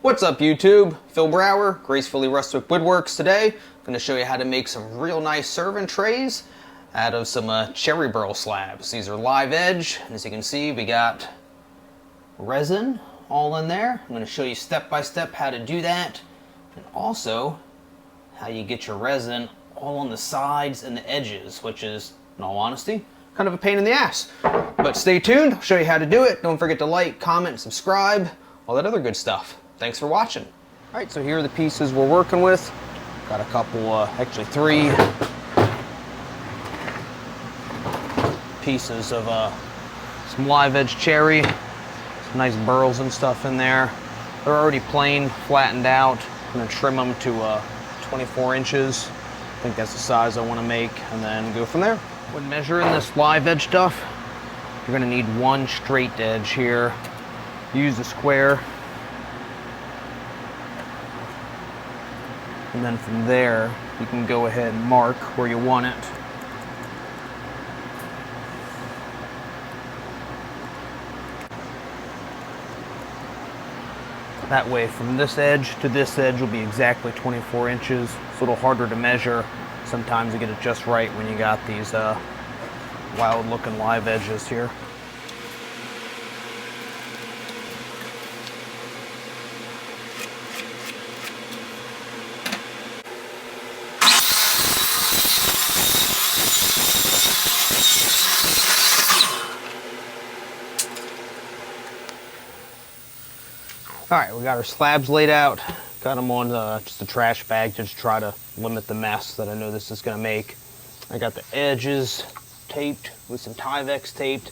What's up YouTube? Phil Brower, Gracefully Rustic Woodworks. Today I'm going to show you how to make some real nice serving trays out of some cherry burl slabs. These are live edge, and as you can see we got resin all in there. I'm going to show you step by step how to do that, and also how you get your resin all on the sides and the edges, which is, in all honesty, kind of a pain in the ass. But stay tuned, I'll show you how to do it. Don't forget to like, comment, subscribe, all that other good stuff. Thanks for watching. All right, so here are the pieces we're working with. Got a couple, actually 3 pieces of some live edge cherry, some nice burls and stuff in there. They're already plain, flattened out. I'm gonna trim them to 24 inches. I think that's the size I wanna make, and then go from there. When measuring this live edge stuff, you're gonna need one straight edge here. Use the square. And then from there, you can go ahead and mark where you want it. That way, from this edge to this edge will be exactly 24 inches. It's a little harder to measure. Sometimes you get it just right when you got these wild looking live edges here. All right, we got our slabs laid out. Got them on just a trash bag to just try to limit the mess that I know this is gonna make. I got the edges taped with some Tyvek taped.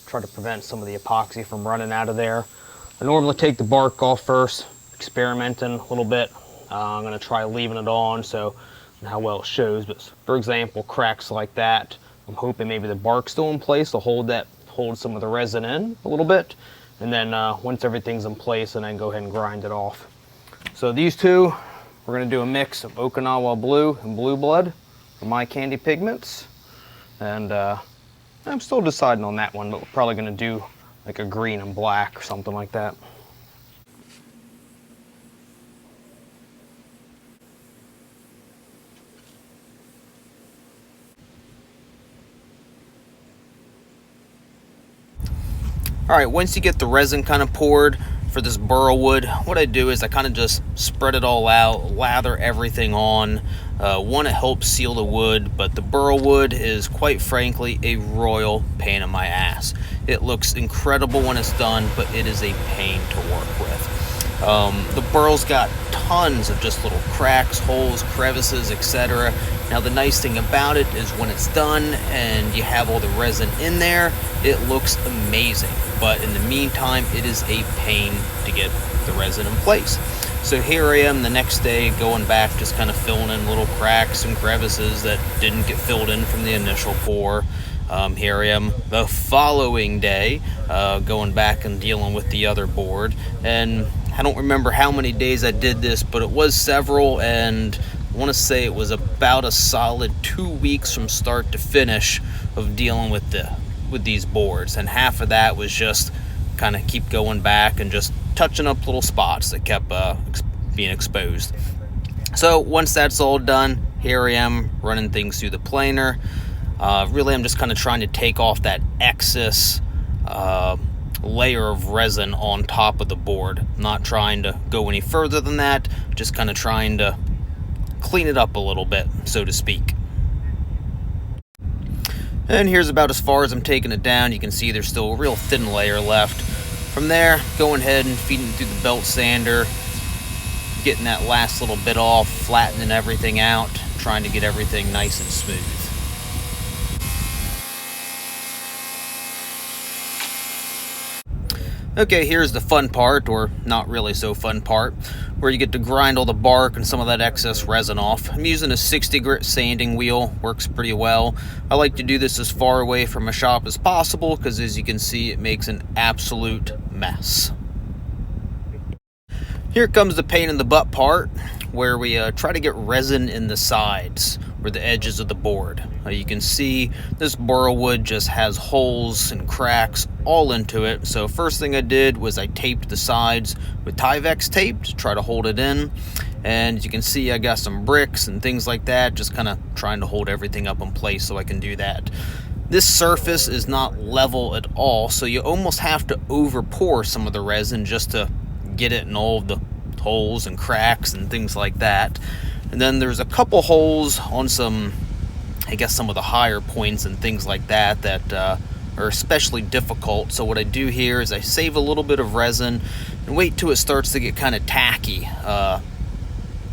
Try to prevent some of the epoxy from running out of there. I normally take the bark off first, experimenting a little bit. I'm gonna try leaving it on so how well it shows. But for example, cracks like that, I'm hoping maybe the bark's still in place to hold some of the resin in a little bit. And then once everything's in place, and then go ahead and grind it off. So these two, we're gonna do a mix of Okinawa Blue and Blue Blood for my candy pigments. And I'm still deciding on that one, but we're probably gonna do like a green and black or something like that. All right, once you get the resin kind of poured for this burl wood, what I do is I kind of just spread it all out, lather everything on. One, it helps seal the wood, but the burl wood is quite frankly a royal pain in my ass. It looks incredible when it's done, but it is a pain to work with. The burl's got tons of just little cracks, holes, crevices, etc. Now the nice thing about it is when it's done and you have all the resin in there, it looks amazing. But in the meantime, it is a pain to get the resin in place. So here I am the next day going back, just kind of filling in little cracks and crevices that didn't get filled in from the initial pour. Here I am the following day going back and dealing with the other board. And I don't remember how many days I did this, but it was several, and I want to say it was about a solid 2 weeks from start to finish of dealing with these boards, and half of that was just kind of keep going back and just touching up little spots that kept being exposed. So once that's all done, here I am running things through the planer. Really I'm just kind of trying to take off that excess layer of resin on top of the board. I'm not trying to go any further than that, just kind of trying to clean it up a little bit, so to speak. And here's about as far as I'm taking it down. You can see there's still a real thin layer left. From there, going ahead and feeding through the belt sander, getting that last little bit off, flattening everything out, trying to get everything nice and smooth. Okay, here's the fun part, or not really so fun part, where you get to grind all the bark and some of that excess resin off. I'm using a 60 grit sanding wheel, works pretty well. I like to do this as far away from my shop as possible because as you can see, it makes an absolute mess. Here comes the pain in the butt part, where we try to get resin in the sides. were the edges of the board. You can see this burl wood just has holes and cracks all into it. So first thing I did was I taped the sides with Tyvek tape to try to hold it in. And you can see I got some bricks and things like that, just kind of trying to hold everything up in place so I can do that. This surface is not level at all, so you almost have to over pour some of the resin just to get it in all of the holes and cracks and things like that. And then there's a couple holes on some, I guess, some of the higher points and things like that that are especially difficult. So what I do here is I save a little bit of resin and wait till it starts to get kind of tacky,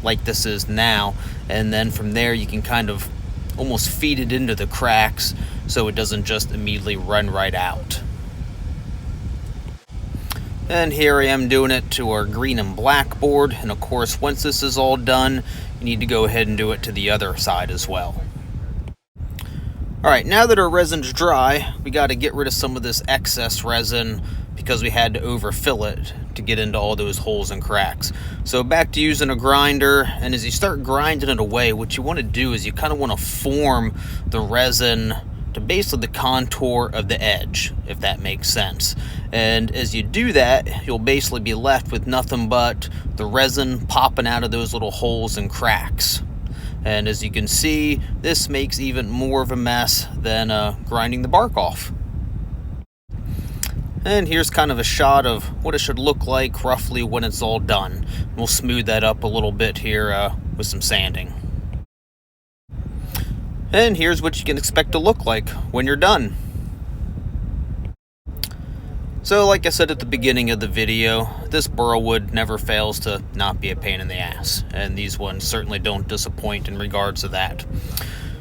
like this is now, and then from there you can kind of almost feed it into the cracks so it doesn't just immediately run right out. And here I am doing it to our green and black board, and of course once this is all done you need to go ahead and do it to the other side as well. Alright, now that our resin's dry, we got to get rid of some of this excess resin because we had to overfill it to get into all those holes and cracks. So back to using a grinder, and as you start grinding it away, what you want to do is you kind of want to form the resin to basically the contour of the edge, if that makes sense. And as you do that, you'll basically be left with nothing but the resin popping out of those little holes and cracks. And as you can see, this makes even more of a mess than grinding the bark off. And here's kind of a shot of what it should look like roughly when it's all done. We'll smooth that up a little bit here with some sanding. And here's what you can expect to look like when you're done. So like I said at the beginning of the video, this burl wood never fails to not be a pain in the ass, and these ones certainly don't disappoint in regards to that.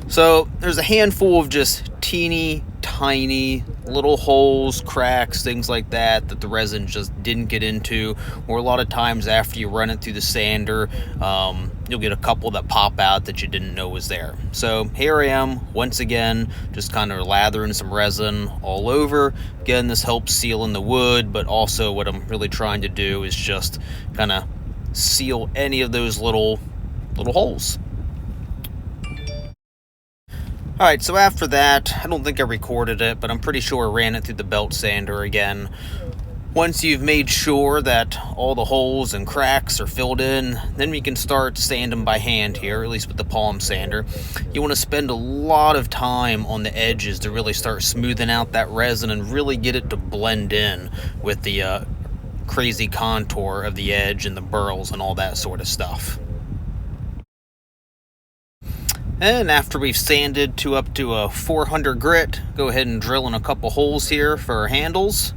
So there's a handful of just teeny tiny little holes, cracks, things like that the resin just didn't get into, or a lot of times after you run it through the sander, you'll get a couple that pop out that you didn't know was there. So here I am once again, just kind of lathering some resin all over. Again, this helps seal in the wood, but also what I'm really trying to do is just kind of seal any of those little holes. Alright, so after that, I don't think I recorded it, but I'm pretty sure I ran it through the belt sander again. Once you've made sure that all the holes and cracks are filled in, then we can start sanding by hand here, at least with the palm sander. You want to spend a lot of time on the edges to really start smoothing out that resin and really get it to blend in with the crazy contour of the edge and the burls and all that sort of stuff. And after we've sanded to up to a 400 grit, go ahead and drill in a couple holes here for our handles.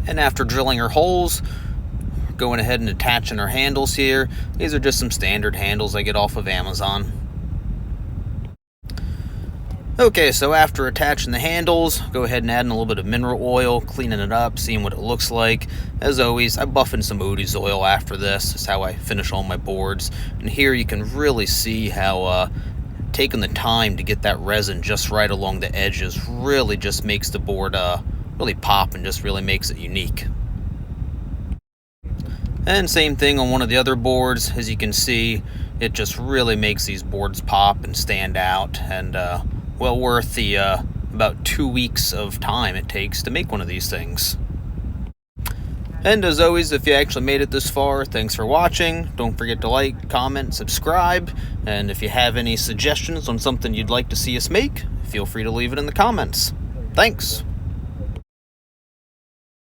And after drilling our holes, going ahead and attaching our handles here. These are just some standard handles I get off of Amazon. Okay, so after attaching the handles, go ahead and add in a little bit of mineral oil, cleaning it up, seeing what it looks like. As always, I buff in some Odie's oil after this. That's how I finish all my boards. And here you can really see how taking the time to get that resin just right along the edges really just makes the board really pop and just really makes it unique. And same thing on one of the other boards. As you can see, it just really makes these boards pop and stand out, and well worth the about 2 weeks of time it takes to make one of these things. And as always, if you actually made it this far, thanks for watching. Don't forget to like, comment, subscribe, and if you have any suggestions on something you'd like to see us make, feel free to leave it in the comments. Thanks!